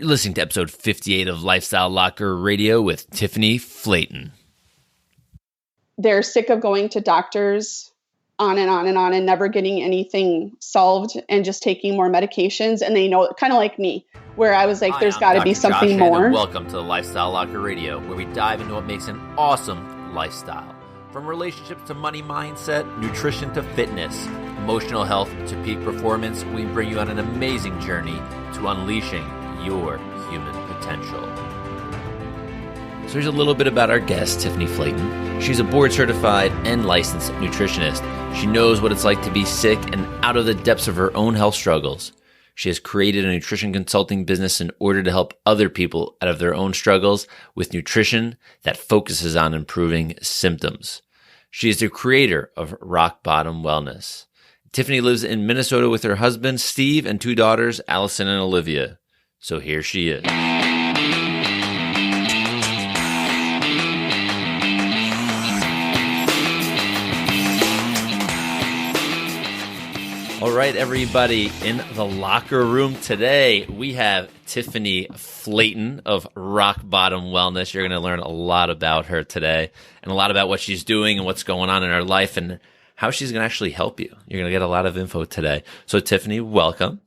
You're listening to episode 58 of Lifestyle Locker Radio with Tiffany Flaten. They're sick of going to doctors on and on and on and never getting anything solved and just taking more medications. And they know, kind of like me, where I was like, Hi, there's I'm got to Dr. be something Josh more. And welcome to the Lifestyle Locker Radio, where we dive into what makes an awesome lifestyle. From relationships to money mindset, nutrition to fitness, emotional health to peak performance, we bring you on an amazing journey to unleashing your human potential. So here's a little bit about our guest, Tiffany Flaten. She's a board-certified and licensed nutritionist. She knows what it's like to be sick and out of the depths of her own health struggles. She has created a nutrition consulting business in order to help other people out of their own struggles with nutrition that focuses on improving symptoms. She is the creator of Rock Bottom Wellness. Tiffany lives in Minnesota with her husband, Steve, and two daughters, Allison and Olivia. So here she is. All right, everybody, in the locker room today, we have Tiffany Flaten of Rock Bottom Wellness. You're going to learn a lot about her today and a lot about what she's doing and what's going on in her life and how she's going to actually help you. You're going to get a lot of info today. So, Tiffany, welcome.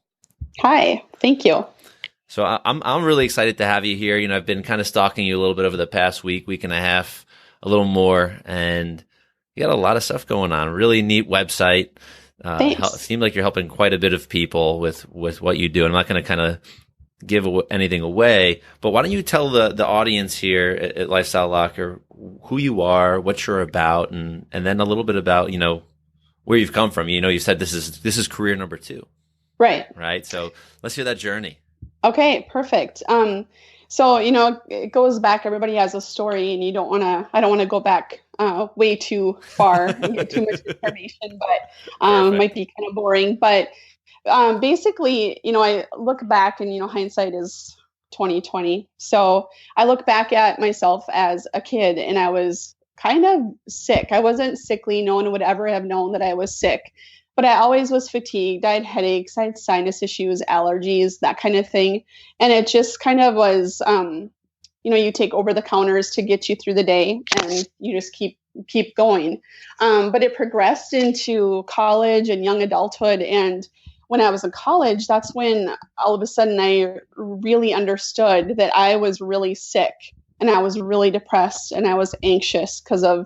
Hi, thank you. So I'm really excited to have you here. You know, I've been kind of stalking you a little bit over the past week and a half, a little more, and you got a lot of stuff going on. Really neat website. Seems like you're helping quite a bit of people with what you do. I'm not going to kind of give anything away, but why don't you tell the audience here at Lifestyle Locker who you are, what you're about, and then a little bit about, you know, where you've come from. You know, you said this is career number 2. Right. So let's hear that journey. Okay, perfect. So, you know, it goes back, everybody has a story and I don't want to go back way too far and get too much information, but might be kind of boring. But basically, you know, I look back and, you know, hindsight is 20/20. So I look back at myself as a kid and I was kind of sick. I wasn't sickly. No one would ever have known that I was sick. But I always was fatigued. I had headaches, I had sinus issues, allergies, that kind of thing. And it just kind of was, you know, you take over the counters to get you through the day and you just keep going. But it progressed into college and young adulthood. And when I was in college, that's when all of a sudden I really understood that I was really sick and I was really depressed and I was anxious because of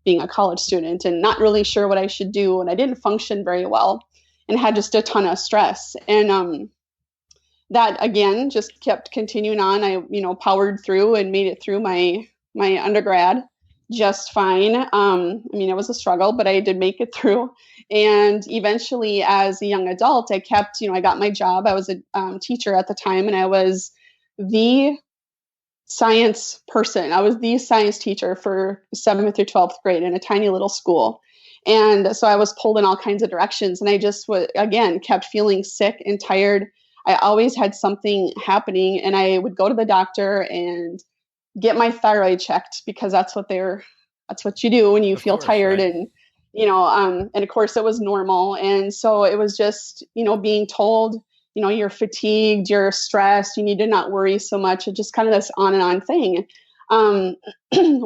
being a college student and not really sure what I should do. And I didn't function very well and had just a ton of stress. And that again, just kept continuing on. I, you know, powered through and made it through my undergrad just fine. I mean, it was a struggle, but I did make it through. And eventually as a young adult, I kept, you know, I got my job. I was a teacher at the time and I was the science person. I was the science teacher for 7th through 12th grade in a tiny little school. And so I was pulled in all kinds of directions and I just again, kept feeling sick and tired. I always had something happening and I would go to the doctor and get my thyroid checked because that's what you do when you feel tired. Right. And, you know, and of course it was normal. And so it was just, you know, being told, you know, you're fatigued, you're stressed, you need to not worry so much. It's just kind of this on and on thing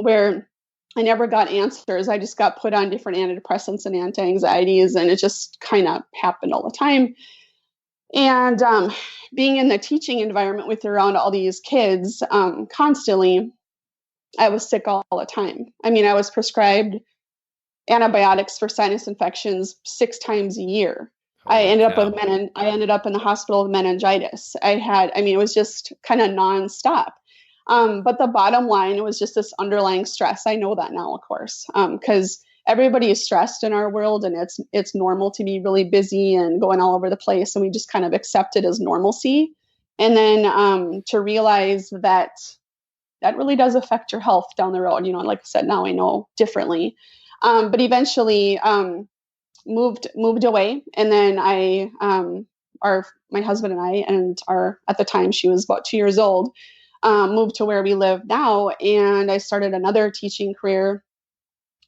where I never got answers. I just got put on different antidepressants and anti-anxieties, and it just kind of happened all the time. And being in the teaching environment with around all these kids constantly, I was sick all the time. I mean, I was prescribed antibiotics for sinus infections 6 times a year. I ended up in the hospital with meningitis. It was just kind of nonstop. But the bottom line, it was just this underlying stress. I know that now, of course, because everybody is stressed in our world and it's normal to be really busy and going all over the place. And we just kind of accept it as normalcy. And then to realize that really does affect your health down the road. You know, like I said, now I know differently. But eventually, moved away. And then my husband and I, and at the time she was about 2 years old, moved to where we live now. And I started another teaching career,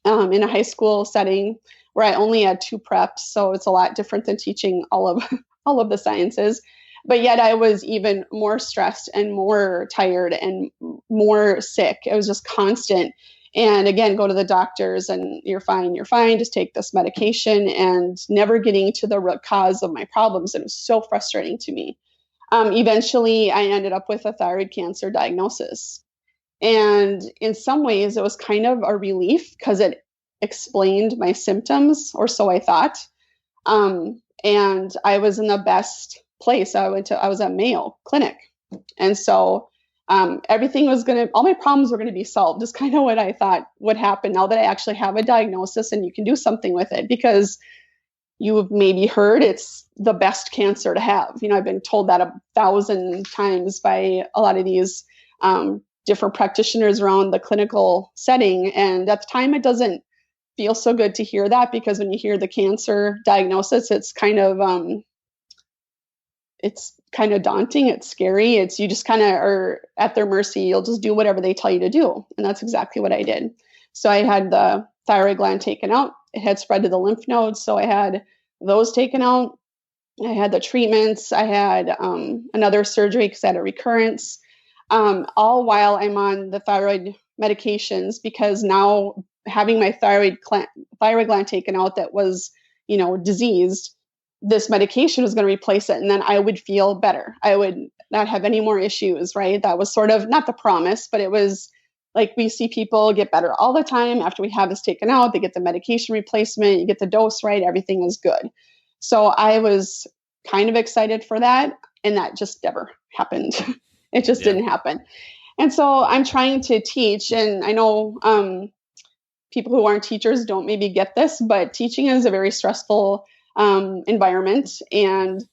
in a high school setting where I only had 2 preps. So it's a lot different than teaching all of the sciences. but yet I was even more stressed and more tired and more sick. It was just constant. And again, go to the doctors and you're fine, just take this medication, and never getting to the root cause of my problems. It was so frustrating to me. Eventually, I ended up with a thyroid cancer diagnosis. And in some ways, it was kind of a relief because it explained my symptoms, or so I thought. And I was in the best place. I was at Mayo Clinic. And so everything was all my problems were going to be solved, is kind of what I thought would happen now that I actually have a diagnosis and you can do something with it, because you've maybe heard it's the best cancer to have. I've been told that 1,000 times by a lot of these different practitioners around the clinical setting. And at the time, it doesn't feel so good to hear that, because when you hear the cancer diagnosis, it's kind of daunting. It's scary. You just kind of are at their mercy. You'll just do whatever they tell you to do. And that's exactly what I did. So I had the thyroid gland taken out. It had spread to the lymph nodes. So I had those taken out. I had the treatments. I had another surgery because I had a recurrence, all while I'm on the thyroid medications, because now having my thyroid gland taken out that was, diseased, this medication was going to replace it. And then I would feel better. I would not have any more issues, right? That was sort of not the promise, but it was like, we see people get better all the time after we have this taken out. They get the medication replacement, you get the dose right, everything is good. So I was kind of excited for that. And that just never happened. It just didn't happen. And so I'm trying to teach, and I know people who aren't teachers don't maybe get this, but teaching is a very stressful environment. And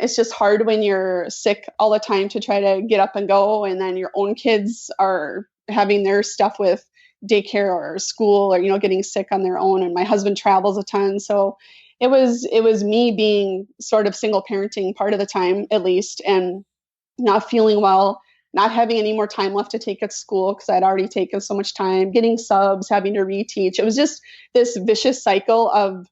it's just hard when you're sick all the time to try to get up and go. And then your own kids are having their stuff with daycare or school, or, getting sick on their own. And my husband travels a ton. So it was me being sort of single parenting part of the time, at least, and not feeling well, not having any more time left to take at school because I'd already taken so much time, getting subs, having to reteach. It was just this vicious cycle of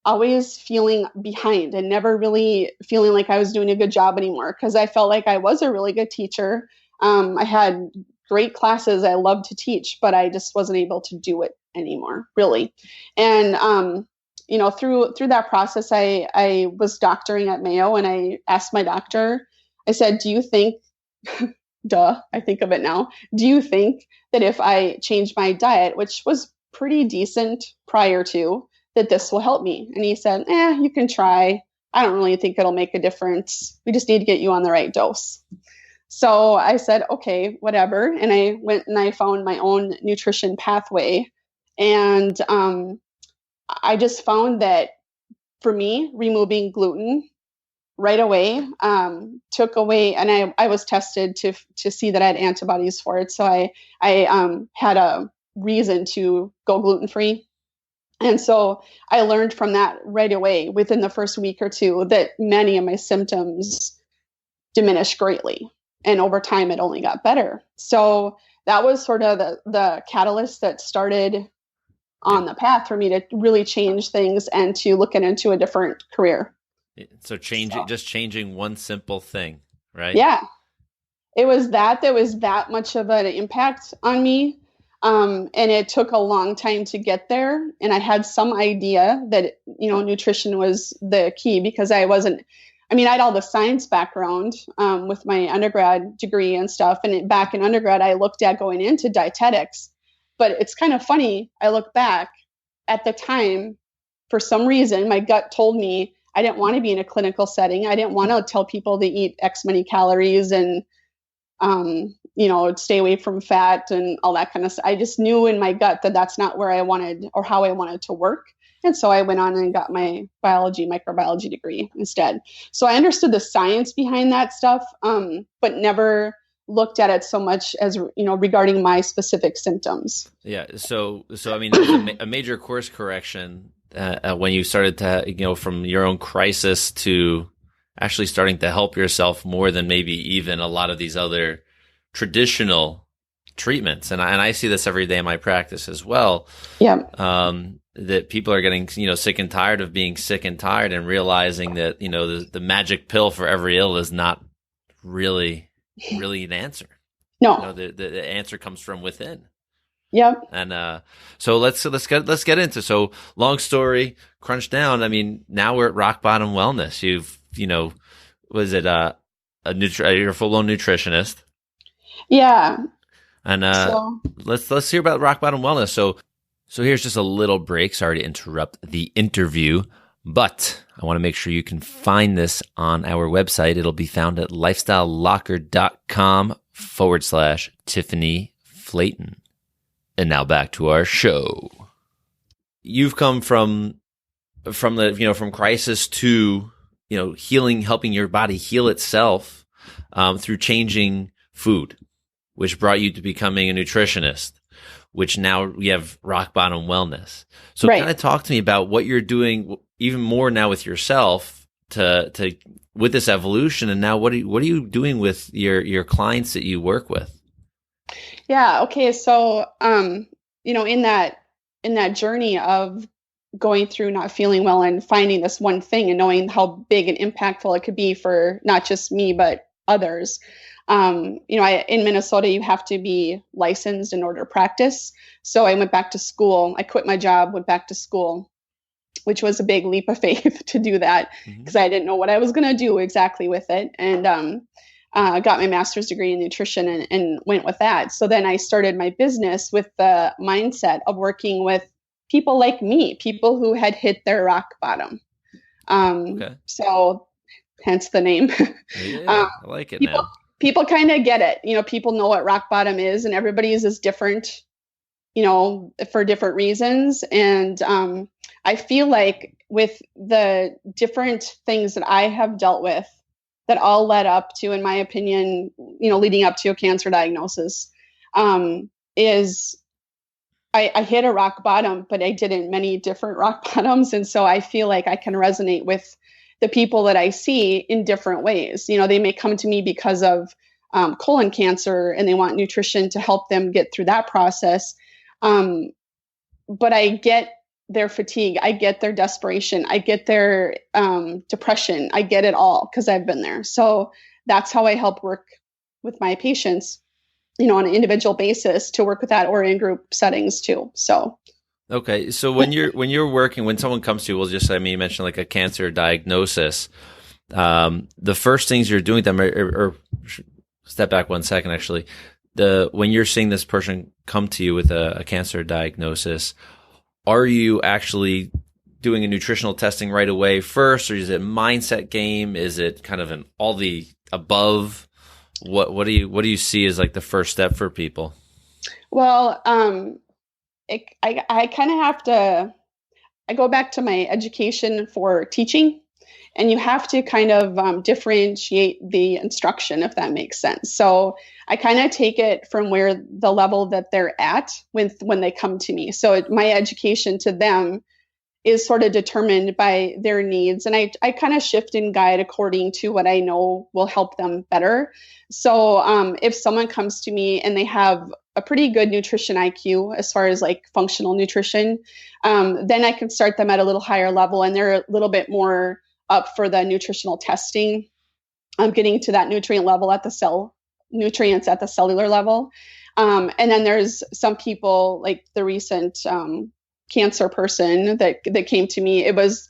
always feeling behind and never really feeling like I was doing a good job anymore, because I felt like I was a really good teacher. I had great classes I loved to teach, but I just wasn't able to do it anymore, really. And, through that process, I was doctoring at Mayo, and I asked my doctor, I said, do you think, I think of it now, do you think that if I change my diet, which was pretty decent prior to, that this will help me? And he said, you can try. I don't really think it'll make a difference. We just need to get you on the right dose. So I said, okay, whatever. And I went and I found my own nutrition pathway. And I just found that for me, removing gluten right away took away, and I was tested to see that I had antibodies for it. So I had a reason to go gluten-free. And so I learned from that right away within the first week or two that many of my symptoms diminished greatly. And over time, it only got better. So that was sort of the catalyst that started on the path for me to really change things and to look into a different career. So just changing one simple thing, right? Yeah. It was that was that much of an impact on me. And it took a long time to get there. And I had some idea that, nutrition was the key, because I had all the science background with my undergrad degree and stuff. And back in undergrad, I looked at going into dietetics. But it's kind of funny. I look back at the time, for some reason, my gut told me I didn't want to be in a clinical setting. I didn't want to tell people to eat X many calories and, stay away from fat and all that kind of stuff. I just knew in my gut that that's not where I wanted or how I wanted to work. And so I went on and got my microbiology degree instead. So I understood the science behind that stuff, but never looked at it so much as, regarding my specific symptoms. Yeah. So I mean, there was a major course correction when you started to, from your own crisis to actually starting to help yourself more than maybe even a lot of these other traditional treatments. And I see this every day in my practice as well. Yeah. that people are getting, sick and tired of being sick and tired, and realizing that, the magic pill for every ill is not really an answer. No. The answer comes from within. Yep. And so let's get into, so long story crunched down. I mean, now we're at rock bottom wellness. You've, was it you're a full-blown nutritionist? Yeah. And let's hear about rock bottom wellness. So here's just a little break. Sorry to interrupt the interview, but I want to make sure you can find this on our website. It'll be found at lifestylelocker.com/Tiffany Flaten. And now back to our show. You've come from from crisis to, healing, helping your body heal itself through changing food, which brought you to becoming a nutritionist, which now we have rock bottom wellness. So right. Kind of talk to me about what you're doing even more now with yourself to with this evolution. And now what are you doing with your clients that you work with? Yeah. Okay. So, in that journey of going through not feeling well and finding this one thing and knowing how big and impactful it could be for not just me, but others. In Minnesota, you have to be licensed in order to practice. So I went back to school. I quit my job, went back to school, which was a big leap of faith to do that because I didn't know what I was going to do exactly with it. And, got my master's degree in nutrition and went with that. So then I started my business with the mindset of working with people like me, people who had hit their rock bottom. So hence the name. Yeah, I like it now. People kind of get it. People know what rock bottom is, and everybody's is different, for different reasons. And I feel like with the different things that I have dealt with that all led up to, in my opinion, leading up to a cancer diagnosis, is I hit a rock bottom, but I did in many different rock bottoms. And so I feel like I can resonate with the people that I see in different ways. They may come to me because of colon cancer and they want nutrition to help them get through that process. But I get their fatigue. I get their desperation. I get their depression. I get it all because I've been there. So that's how I help work with my patients, on an individual basis to work with that, or in group settings too. So. Okay. So when someone comes to you, we'll just say, you mentioned like a cancer diagnosis. The first things you're doing with them or step back 1 second, actually, when you're seeing this person come to you with a cancer diagnosis, are you actually doing a nutritional testing right away first, or is it a mindset game? Is it kind of an all the above? What do you see as like the first step for people? Well, I kind of have to, I go back to my education for teaching, and you have to kind of differentiate the instruction, if that makes sense. So I kind of take it from where the level that they're at when they come to me. So my education to them is sort of determined by their needs. And I kind of shift and guide according to what I know will help them better. So if someone comes to me and they have a pretty good nutrition IQ as far as like functional nutrition, then I can start them at a little higher level, and they're a little bit more up for the nutritional testing. I'm getting to that nutrient level at the nutrients at the cellular level. And then there's some people like the recent cancer person that came to me. It was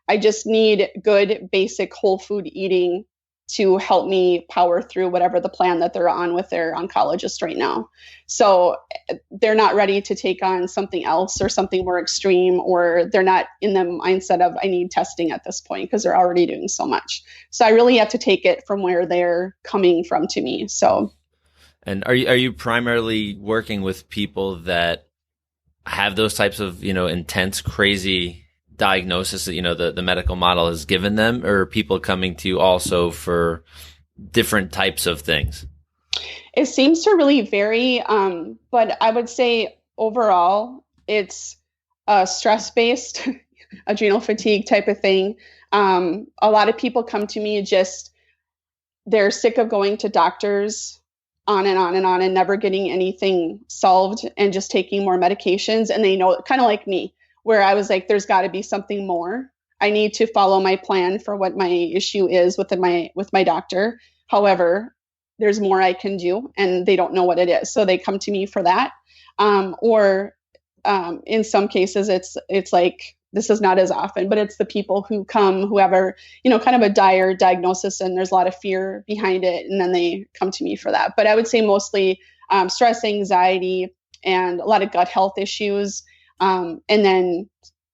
I just need good basic whole food eating to help me power through whatever the plan that they're on with their oncologist right now. So they're not ready to take on something else or something more extreme, or they're not in the mindset of I need testing at this point because they're already doing so much. So I really have to take it from where they're coming from to me. So. And are you primarily working with people that have those types of, intense, crazy diagnosis that, the medical model has given them, or people coming to you also for different types of things? It seems to really vary. But I would say overall, it's a stress-based adrenal fatigue type of thing. A lot of people come to me they're sick of going to doctors on and on and on and never getting anything solved and just taking more medications. And they know, kind of like me, where I was like, there's got to be something more. I need to follow my plan for what my issue is with my doctor. However, there's more I can do, and they don't know what it is. So they come to me for that. Or in some cases, it's like, this is not as often, but it's the people who come who have a, kind of a dire diagnosis, and there's a lot of fear behind it. And then they come to me for that. But I would say mostly stress, anxiety, and a lot of gut health issues. And then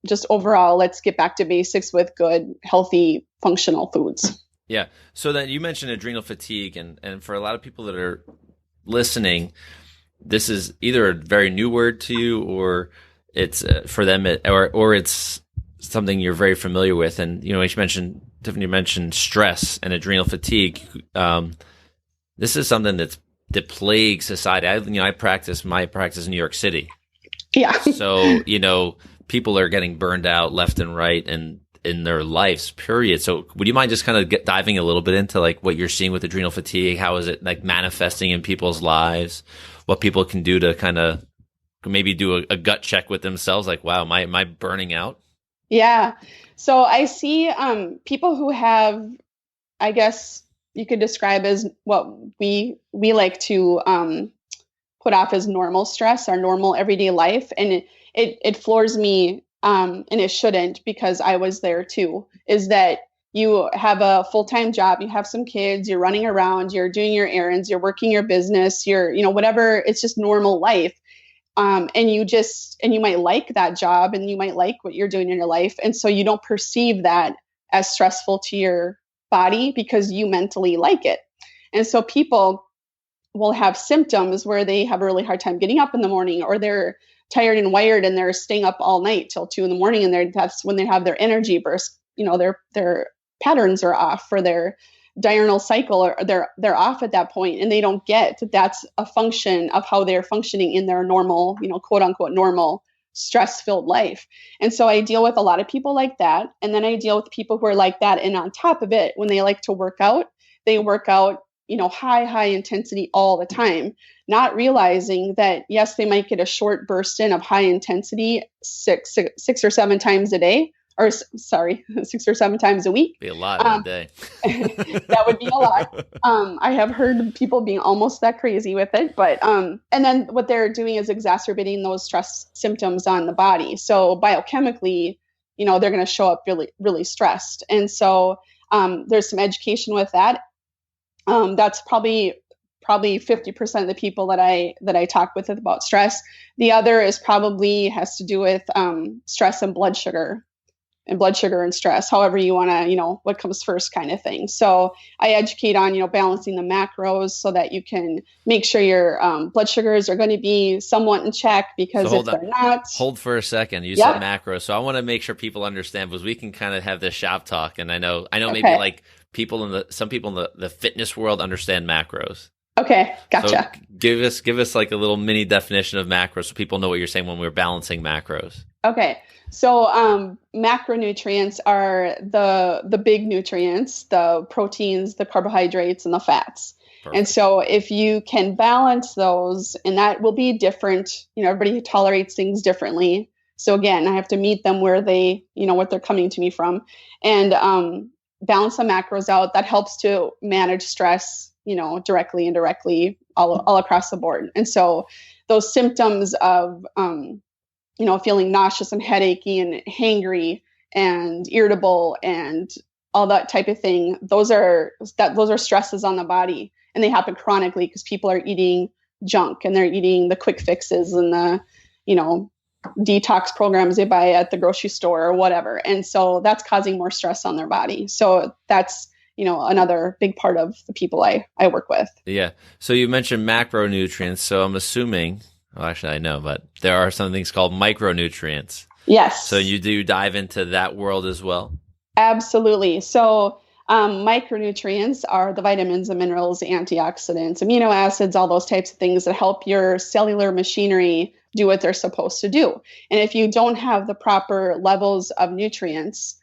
just overall, let's get back to basics with good, healthy, functional foods. Yeah. So then you mentioned adrenal fatigue, and for a lot of people that are listening, this is either a very new word to you, or it's for them, or it's something you're very familiar with. And Tiffany mentioned stress and adrenal fatigue. This is something that plagues society. I practice in New York City. Yeah. So people are getting burned out left and right, and in their lives, period. So would you mind just kind of diving a little bit into like what you're seeing with adrenal fatigue? How is it like manifesting in people's lives? What people can do to kind of maybe do a gut check with themselves, like, wow, am I burning out? Yeah. So I see people who have, I guess you could describe as what we like to put off as normal stress, our normal everyday life. And it floors me, and it shouldn't, because I was there too, is that you have a full-time job, you have some kids, you're running around, you're doing your errands, you're working your business, you're, whatever, it's just normal life. And you might like that job, and you might like what you're doing in your life. And so you don't perceive that as stressful to your body because you mentally like it. And so people will have symptoms where they have a really hard time getting up in the morning, or they're tired and wired and they're staying up all night till 2 a.m. And that's when they have their energy burst. Their patterns are off for their diurnal cycle, or they're off at that point, and they don't get that that's a function of how they're functioning in their normal, quote unquote, normal stress-filled life. And so I deal with a lot of people like that. And then I deal with people who are like that. And on top of it, when they like to work out, they work out, high intensity all the time, not realizing that, yes, they might get a short burst in of high intensity six or seven times a day, or sorry, 6 or 7 times a week. Be a lot in a day. That would be a lot. I have heard people being almost that crazy with it, but and then what they're doing is exacerbating those stress symptoms on the body. So biochemically, they're going to show up really, really stressed. And so there's some education with that. That's probably 50% of the people that I talk with about stress. The other is probably has to do with stress and blood sugar and stress, however you want to, what comes first kind of thing. So I educate on, balancing the macros so that you can make sure your blood sugars are going to be somewhat in check, because if they're not. Hold for a second. You said macros. So I want to make sure people understand, because we can kind of have this shop talk. And I know maybe like some people in the fitness world understand macros. Okay. Gotcha. So give us like a little mini definition of macros so people know what you're saying when we're balancing macros. Okay. So macronutrients are the big nutrients, the proteins, the carbohydrates, and the fats. Perfect. And so if you can balance those, and that will be different, everybody tolerates things differently. So again, I have to meet them where they, what they're coming to me from, and balance the macros out. That helps to manage stress, directly, indirectly, all across the board. And so those symptoms of, feeling nauseous and headachy and hangry and irritable and all that type of thing, those are stresses on the body, and they happen chronically because people are eating junk, and they're eating the quick fixes and the, detox programs they buy at the grocery store or whatever. And so that's causing more stress on their body. So that's, another big part of the people I work with. Yeah. So you mentioned macronutrients. So I'm assuming, well, actually I know, but there are some things called micronutrients. Yes. So you do dive into that world as well? Absolutely. So micronutrients are the vitamins and minerals, antioxidants, amino acids, all those types of things that help your cellular machinery do what they're supposed to do. And if you don't have the proper levels of nutrients,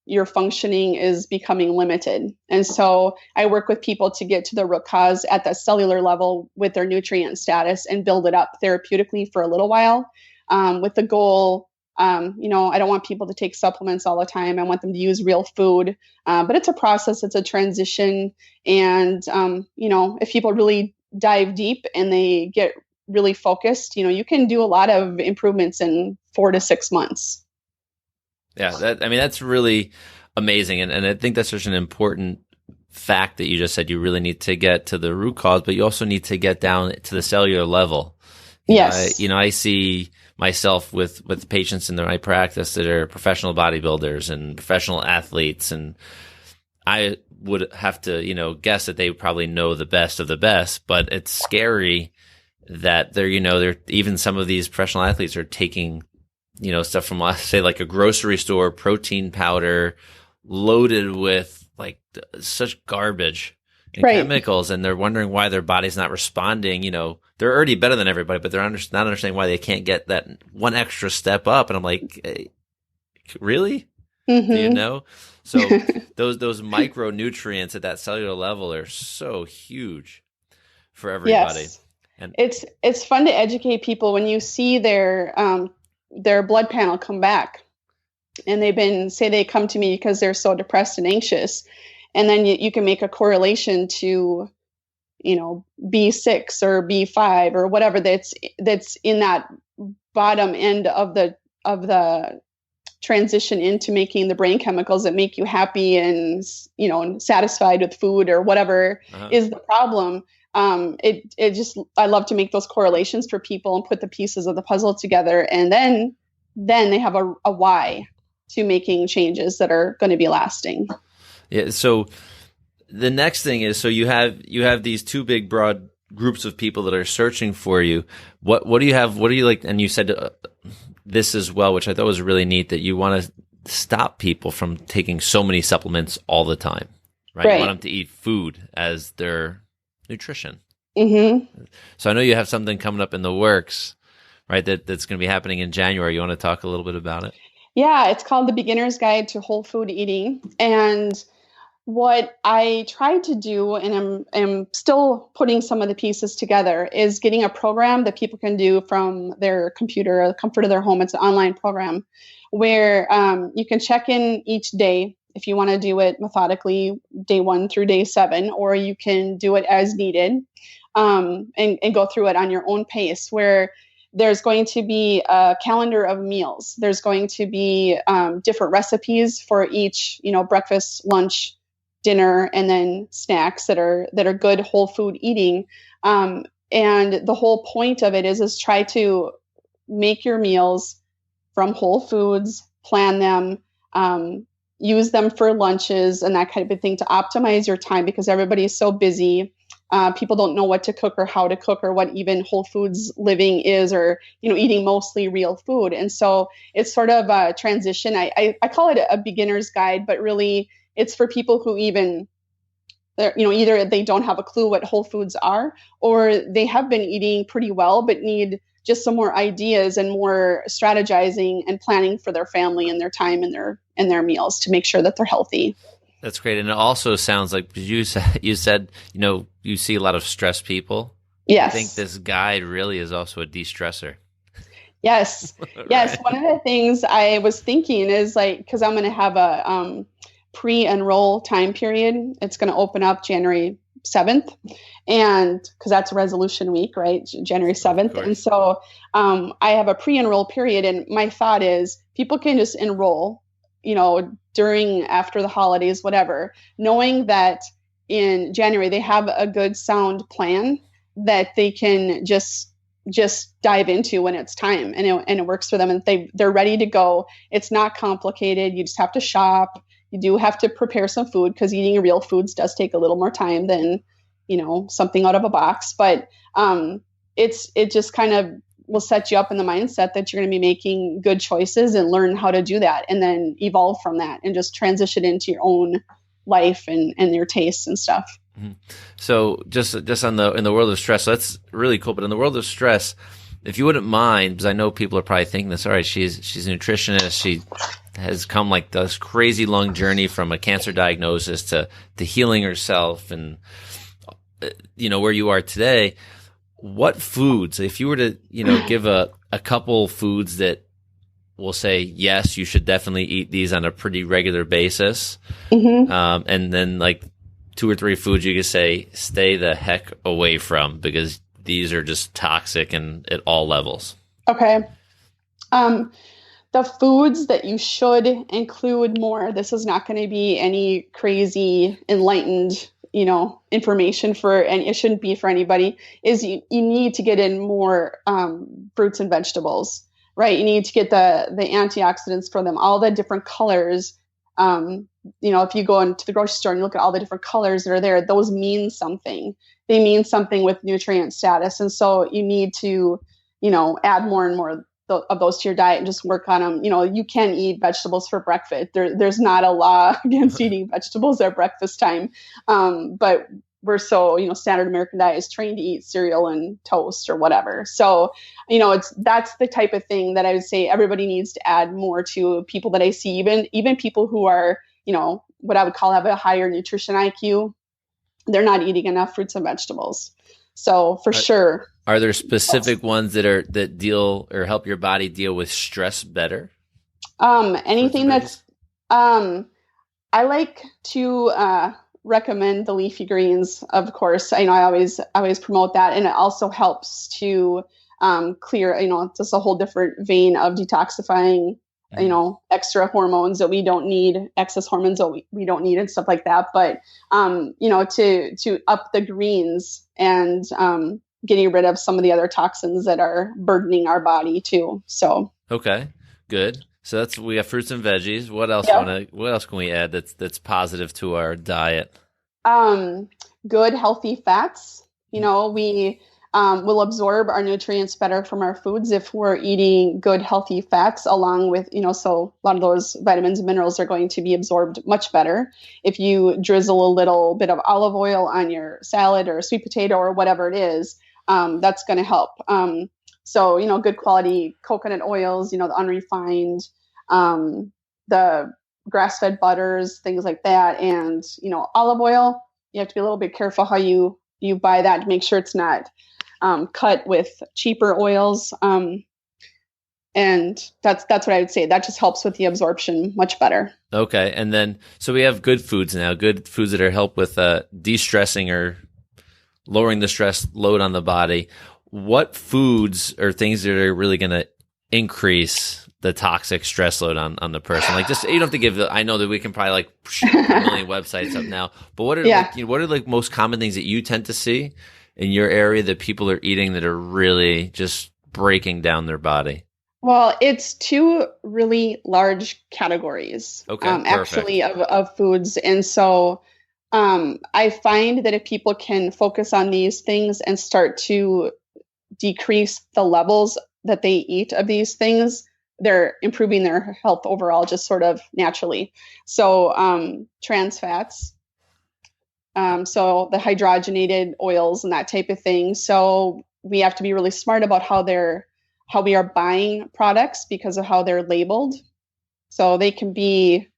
your functioning is becoming limited. And so I work with people to get to the root cause at the cellular level with their nutrient status and build it up therapeutically for a little while. with the goal. I don't want people to take supplements all the time. I want them to use real food. But it's a process. It's a transition. And, if people really dive deep and they get really focused, you can do a lot of improvements in 4 to 6 months. Yeah. That's really amazing. And I think that's such an important fact that you just said. You really need to get to the root cause, but you also need to get down to the cellular level. Yes. I see myself with patients in my practice that are professional bodybuilders and professional athletes, and I would have to, guess that they probably know the best of the best, but it's scary that they're even some of these professional athletes are taking, stuff from, let's say, like a grocery store protein powder loaded with like such garbage and chemicals, and they're wondering why their body's not responding. They're already better than everybody, but they're not understanding why they can't get that one extra step up. And I'm like, hey, really? Mm-hmm. Do you know? So those micronutrients at that cellular level are so huge for everybody. Yes. And it's fun to educate people when you see their blood panel come back, and they come to me because they're so depressed and anxious. And then you can make a correlation to, B6 or B5 or whatever that's in that bottom end of the transition into making the brain chemicals that make you happy and, satisfied with food or whatever is the problem. I love to make those correlations for people and put the pieces of the puzzle together. And then they have a why to making changes that are going to be lasting. Yeah. So the next thing is, so you have these two big broad groups of people that are searching for you. What do you have? What do you like? And you said this as well, which I thought was really neat, that you want to stop people from taking so many supplements all the time, right? You want them to eat food as their nutrition. Mm-hmm. So I know you have something coming up in the works, right? That's going to be happening in January. You want to talk a little bit about it? Yeah, it's called The Beginner's Guide to Whole Food Eating. And what I tried to do, and I'm still putting some of the pieces together, is getting a program that people can do from their computer or the comfort of their home. It's an online program where you can check in each day if you want to do it methodically, day 1 through day 7, or you can do it as needed and go through it on your own pace, where there's going to be a calendar of meals. There's going to be different recipes for each, breakfast, lunch, dinner, and then snacks that are good whole food eating. And the whole point of it is try to make your meals from whole foods, plan them, use them for lunches and that kind of thing to optimize your time, because everybody is so busy. People don't know what to cook or how to cook or what even whole foods living is, or, eating mostly real food. And so it's sort of a transition. I call it a beginner's guide, but really it's for people who even, either they don't have a clue what whole foods are, or they have been eating pretty well, but need just some more ideas and more strategizing and planning for their family and their time and their meals to make sure that they're healthy. That's great. And it also sounds like you said, you see a lot of stressed people. Yes. I think this guide really is also a de-stressor. Yes. Right. Yes. One of the things I was thinking is because I'm going to have a pre-enroll time period. It's going to open up January 7th. And because that's resolution week, right? January 7th. And so I have a pre-enroll period. And my thought is people can just enroll, after the holidays, whatever, knowing that in January they have a good sound plan that they can just dive into when it's time, and it works for them, and they're ready to go. It's not complicated. You just have to shop. You do have to prepare some food, because eating real foods does take a little more time than, something out of a box. But it just kind of will set you up in the mindset that you're going to be making good choices and learn how to do that, and then evolve from that and just transition into your own life and your tastes and stuff. Mm-hmm. So just in the world of stress, so that's really cool. But in the world of stress, if you wouldn't mind, because I know people are probably thinking this, all right, she's a nutritionist. She has come like this crazy long journey from a cancer diagnosis to healing herself and, where you are today. what foods, if you were to, give a couple foods that will say, yes, you should definitely eat these on a pretty regular basis. Mm-hmm. And then like 2 or 3 foods you could say, stay the heck away from because these are just toxic and at all levels. Okay. The foods that you should include more, this is not going to be any crazy enlightened, information and it shouldn't be for anybody, is you need to get in more fruits and vegetables, right? You need to get the antioxidants for them, all the different colors. If you go into the grocery store and you look at all the different colors that are there, those mean something. They mean something with nutrient status. And so you need to, add more and more of those to your diet and just work on them. You can eat vegetables for breakfast. There's not a law against eating vegetables at breakfast time. But we're so, standard American diet is trained to eat cereal and toast or whatever. So, that's the type of thing that I would say everybody needs to add more to. People that I see, even people who are, what I would call have a higher nutrition IQ, they're not eating enough fruits and vegetables. So for sure. Are there specific ones that deal or help your body deal with stress better? Anything that's, I like to recommend the leafy greens, of course. I always promote that. And it also helps to clear, just a whole different vein of detoxifying, extra hormones that we don't need, excess hormones that we don't need and stuff like that. But, to up the greens and getting rid of some of the other toxins that are burdening our body too. So. Okay, good. So we have fruits and veggies. What else what else can we add that's positive to our diet? Good healthy fats. We will absorb our nutrients better from our foods if we're eating good healthy fats along with, so a lot of those vitamins and minerals are going to be absorbed much better. If you drizzle a little bit of olive oil on your salad or sweet potato or whatever it is, that's going to help. So, good quality coconut oils, the unrefined, the grass-fed butters, things like that. And, olive oil, you have to be a little bit careful how you buy that to make sure it's not cut with cheaper oils. And that's what I would say. That just helps with the absorption much better. Okay. And then, so we have good foods now, good foods that are help with de-stressing or lowering the stress load on the body. What foods or things that are really going to increase the toxic stress load on the person? Like, just, you don't have to give I know that we can probably shoot a million websites up now, but what are most common things that you tend to see in your area that people are eating that are really just breaking down their body? Well, it's 2 really large categories, actually, of foods. And so I find that if people can focus on these things and start to decrease the levels that they eat of these things, they're improving their health overall, just sort of naturally. So trans fats, so the hydrogenated oils and that type of thing. So we have to be really smart about how we are buying products because of how they're labeled. So they can be,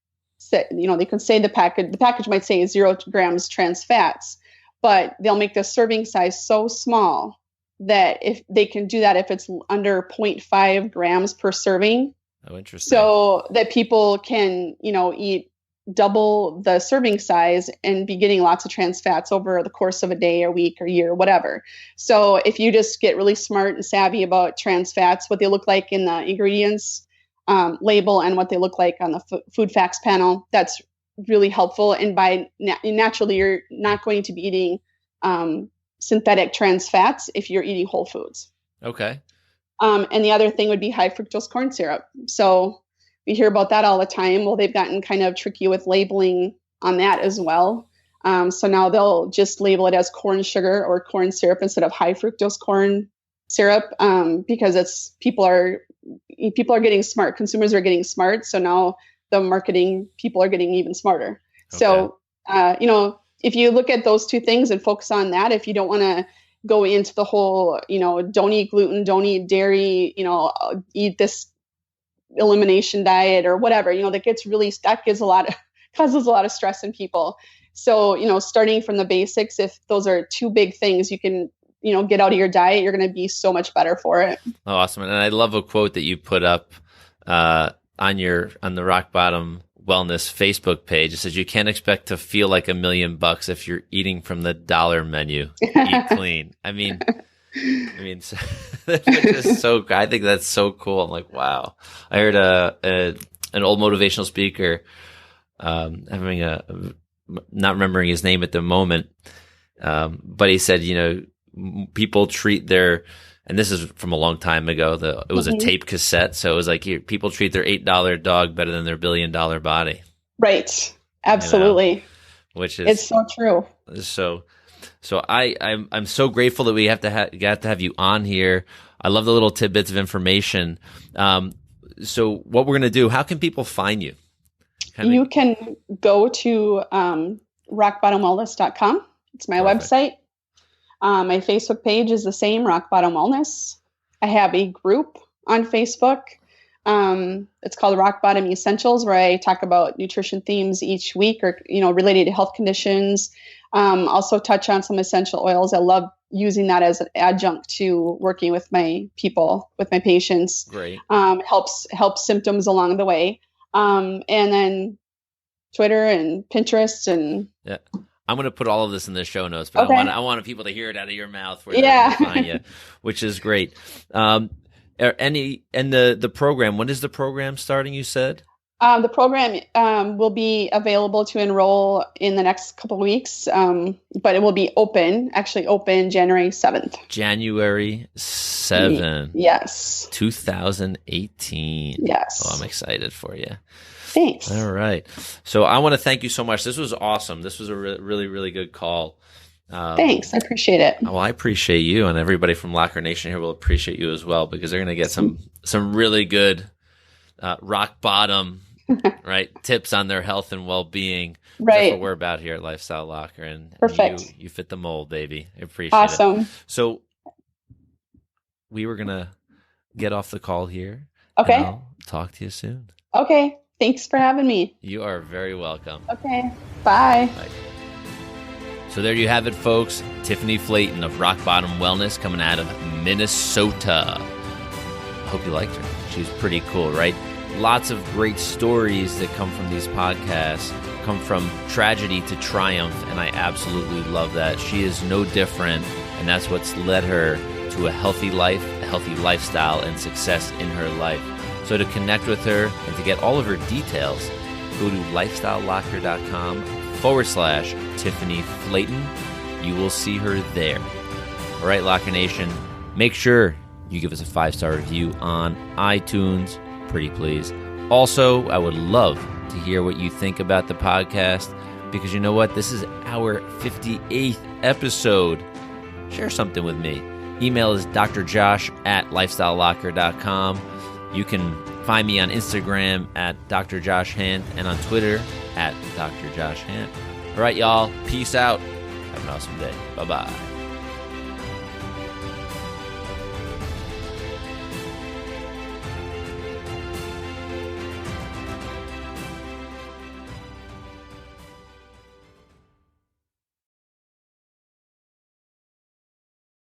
they can say the package might say 0 grams trans fats, but they'll make the serving size so small that if they can do that, if it's under 0.5 grams per serving. Oh, interesting. So that people can, eat double the serving size and be getting lots of trans fats over the course of a day or week or year, whatever. So if you just get really smart and savvy about trans fats, what they look like in the ingredients label and what they look like on the food facts panel, that's really helpful. And by naturally, you're not going to be eating synthetic trans fats if you're eating whole foods. Okay. And the other thing would be high fructose corn syrup. So we hear about that all the time. Well, they've gotten kind of tricky with labeling on that as well. So now they'll just label it as corn sugar or corn syrup instead of high fructose corn syrup, because people are getting smart. Consumers are getting smart. So now the marketing people are getting even smarter. Okay. So, if you look at those 2 things and focus on that, if you don't want to go into the whole, don't eat gluten, don't eat dairy, eat this elimination diet or whatever, that causes a lot of stress in people. So, starting from the basics, if those are 2 big things, you can get out of your diet, you're going to be so much better for it. Oh, awesome. And I love a quote that you put up on the Rock Bottom Wellness Facebook page. It says, you can't expect to feel like $1 million if you're eating from the dollar menu. Eat clean. I mean, which is so, I think that's so cool. I'm like, wow. I heard an old motivational speaker, not remembering his name at the moment, but he said, people treat their, and this is from a long time ago, it was a tape cassette. So it was like, people treat their $8 dog better than their $1 billion body. Right. Absolutely. Which is, it's so true. So I'm so grateful that we got to have you on here. I love the little tidbits of information. So what we're going to do, how can people find you? You can go to rockbottomwellness.com. It's my website. My Facebook page is the same, Rock Bottom Wellness. I have a group on Facebook. It's called Rock Bottom Essentials, where I talk about nutrition themes each week, or related to health conditions. Also touch on some essential oils. I love using that as an adjunct to working with my patients. Great. Helps symptoms along the way. And then Twitter and Pinterest and yeah. I'm going to put all of this in the show notes, but okay. I want people to hear it out of your mouth where they can find you, which is great. The program, when is the program starting, you said? The program will be available to enroll in the next couple of weeks, but it will be open January 7th. January 7th. Yes. 2018. Yes. Oh, I'm excited for you. Thanks. All right. So I want to thank you so much. This was awesome. This was a really, really good call. Thanks. I appreciate it. Well, I appreciate you, and everybody from Locker Nation here will appreciate you as well, because they're going to get some really good rock bottom right tips on their health and well-being. Right. That's what we're about here at Lifestyle Locker, and perfect. You fit the mold, baby. I appreciate it. Awesome. So we were going to get off the call here. Okay. And I'll talk to you soon. Okay. Thanks for having me. You are very welcome. Okay. Bye. Bye. So there you have it, folks. Tiffany Flaten of Rock Bottom Wellness, coming out of Minnesota. I hope you liked her. She's pretty cool, right? Lots of great stories that come from these podcasts, come from tragedy to triumph, and I absolutely love that. She is no different, and that's what's led her to a healthy life, a healthy lifestyle, and success in her life. So to connect with her and to get all of her details, go to lifestylelocker.com/Tiffany Flaten. You will see her there. All right, Locker Nation, make sure you give us a 5-star review on iTunes. Pretty please. Also, I would love to hear what you think about the podcast, because you know what? This is our 58th episode. Share something with me. Email is drjosh@lifestylelocker.com. You can find me on Instagram at Dr. Josh Hant and on Twitter at Dr. Josh Hant. All right, y'all. Peace out. Have an awesome day. Bye-bye.